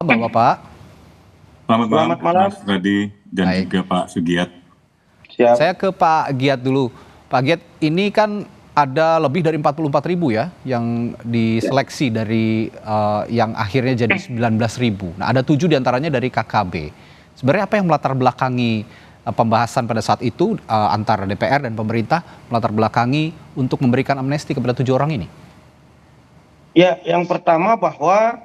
Bapak-bapak. Selamat malam, Selamat malam. Mas Radi dan Baik. juga Pak Sugiat. Siap. Saya ke Pak Giat dulu. Pak Giat, ini kan ada lebih dari 44.000 ya yang diseleksi dari yang akhirnya jadi 19.000. Nah, ada 7 diantaranya dari KKB. Sebenarnya apa yang melatar belakangi pembahasan pada saat itu antara DPR dan pemerintah melatar belakangi untuk memberikan amnesti kepada 7 orang ini? Ya, yang pertama bahwa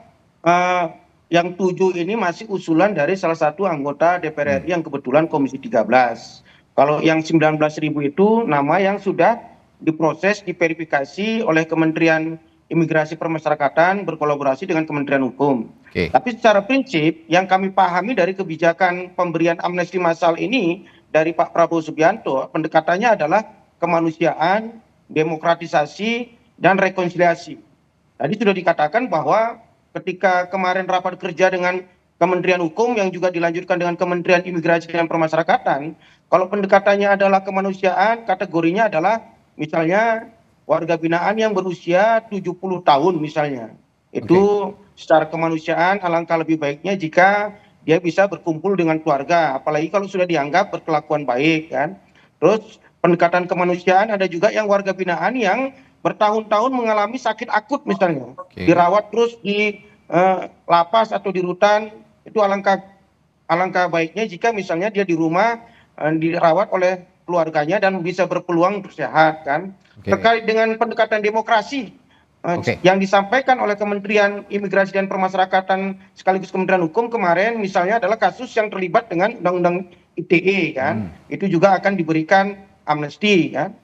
yang 7 ini masih usulan dari salah satu anggota DPR RI yang kebetulan Komisi 13. Kalau yang 19.000 itu nama yang sudah diproses, diverifikasi oleh Kementerian Imigrasi Permasyarakatan berkolaborasi dengan Kementerian Hukum. Oke. Tapi secara prinsip yang kami pahami dari kebijakan pemberian amnesti massal ini dari Pak Prabowo Subianto, pendekatannya adalah kemanusiaan, demokratisasi, dan rekonsiliasi. Tadi sudah dikatakan bahwa ketika kemarin rapat kerja dengan Kementerian Hukum yang juga dilanjutkan dengan Kementerian Imigrasi dan Permasyarakatan, kalau pendekatannya adalah kemanusiaan, kategorinya adalah misalnya warga binaan yang berusia 70 tahun misalnya. Itu secara kemanusiaan alangkah lebih baiknya jika dia bisa berkumpul dengan keluarga, apalagi kalau sudah dianggap berkelakuan baik kan. Terus pendekatan kemanusiaan ada juga yang warga binaan yang bertahun-tahun mengalami sakit akut misalnya, dirawat terus di lapas atau di rutan, itu alangkah baiknya jika misalnya dia di rumah dirawat oleh keluarganya dan bisa berpeluang untuk sehat kan. Terkait dengan pendekatan demokrasi yang disampaikan oleh Kementerian Imigrasi dan Permasyarakatan sekaligus Kementerian Hukum kemarin misalnya adalah kasus yang terlibat dengan Undang-Undang ITE kan, itu juga akan diberikan amnesti kan.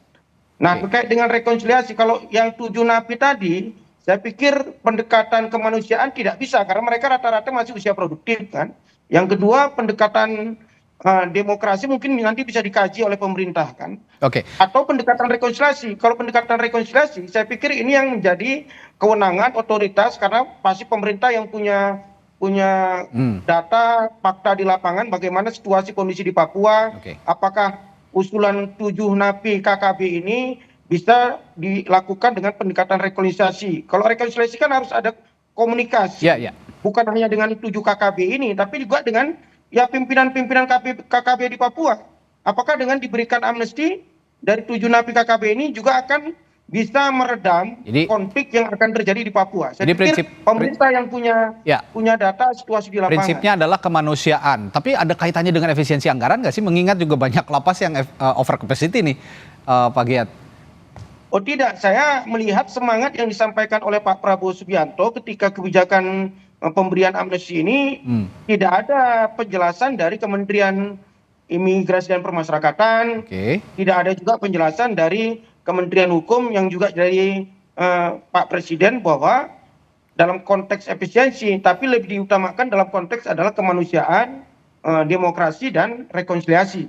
Nah, terkait dengan rekonsiliasi, kalau yang 7 napi tadi, saya pikir pendekatan kemanusiaan tidak bisa karena mereka rata-rata masih usia produktif kan. Yang kedua, pendekatan demokrasi mungkin nanti bisa dikaji oleh pemerintah kan. Atau pendekatan rekonsiliasi. Kalau pendekatan rekonsiliasi, saya pikir ini yang menjadi kewenangan otoritas karena pasti pemerintah yang punya data fakta di lapangan bagaimana situasi kondisi di Papua, apakah usulan 7 napi KKB ini bisa dilakukan dengan pendekatan rekonsiliasi. Kalau rekonsiliasi kan harus ada komunikasi, bukan hanya dengan 7 KKB ini, tapi juga dengan pimpinan-pimpinan KKB di Papua. Apakah dengan diberikan amnesti dari 7 napi KKB ini juga akan bisa meredam konflik yang akan terjadi di Papua? Saya pikir pemerintah yang punya data situasi di lapangan. Prinsipnya adalah kemanusiaan, tapi ada kaitannya dengan efisiensi anggaran nggak sih? Mengingat juga banyak lapas yang over capacity nih, Pak Giat. Oh tidak, saya melihat semangat yang disampaikan oleh Pak Prabowo Subianto ketika kebijakan pemberian amnesti ini tidak ada penjelasan dari Kementerian Imigrasi dan Permasyarakatan, tidak ada juga penjelasan dari Kementerian Hukum yang juga dari Pak Presiden bahwa dalam konteks efisiensi, tapi lebih diutamakan dalam konteks adalah kemanusiaan, demokrasi dan rekonsiliasi.